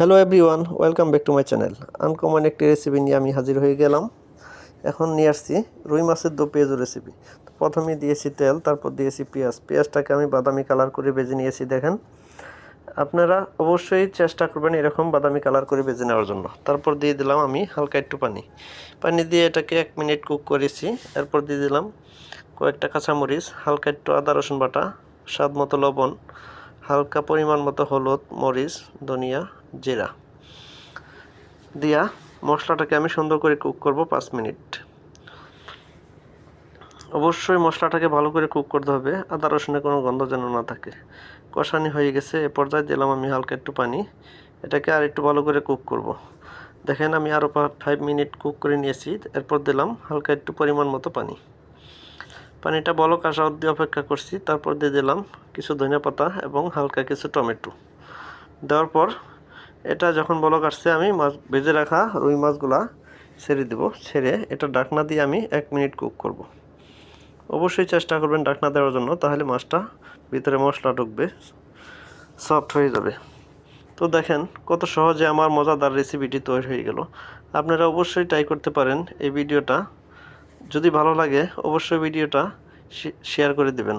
Hello everyone, welcome back to my channel. Uncommon একটি recipe নিয়ে আমি হাজির হয়ে গেলাম। এখন নিয়ে আসছি রুই মাছের দো পেঁয়াজু রেসিপি। তো প্রথমে দিয়েছি তেল, তারপর দিয়েছি পেঁয়াজটাকে আমি বাদামি কালার করে ভেজে নিয়েছি। দেখেন, আপনারা অবশ্যই চেষ্টা করবেন এরকম বাদামি কালার করে ভেজে নেওয়ার জন্য। তারপর দিয়ে দিলাম আমি হালকা একটু পানি দিয়ে এটাকে 1 মিনিট কুক করেছি। এরপর দিয়ে দিলাম কয়েকটা কাঁচামরিচ, হালকা একটু আদা রসুন বাটা, স্বাদ মতো লবণ, হালকা পরিমাণ মতো হলুদ, মরিচ, ধনিয়া, জিরা দিয়া মশলাটাকে আমি সুন্দর করে কুক করব 5 মিনিট। অবশ্যই মশলাটাকে ভালো করে কুক করতে হবে, আদা রসুনের কোনো গন্ধ যেন না থাকে। কষানি হয়ে গেছে, এ পর্যায়ে দিলাম আমি হালকা একটু পানি। এটাকে আর একটু ভালো করে কুক করব। দেখেন, আমি আরও 5 মিনিট কুক করে নিয়েছি। এরপর দিলাম হালকা একটু পরিমাণ মতো পানিটা বলক আসা অবধি অপেক্ষা করছি। তারপর দিয়ে দিলাম কিছু ধনিয়া পাতা এবং হালকা কিছু টমেটো। দেওয়ার পর এটা যখন বলক আসছে, আমি ভেজে রাখা রুই মাছগুলা ছেড়ে দেব। ছেড়ে এটা ঢাকনা দিয়ে আমি 1 মিনিট কুক করব। অবশ্যই চেষ্টা করবেন ঢাকনা দেওয়ার জন্য, তাহলে মাছটা ভিতরে মশলা ঢুকবে, সফট হয়ে যাবে। তো দেখেন কত সহজে আমার মজাদার রেসিপিটি তৈরি হয়ে গেল। আপনারা অবশ্যই ট্রাই করতে পারেন। এই ভিডিওটা যদি ভালো লাগে অবশ্যই ভিডিওটা শেয়ার করে দেবেন।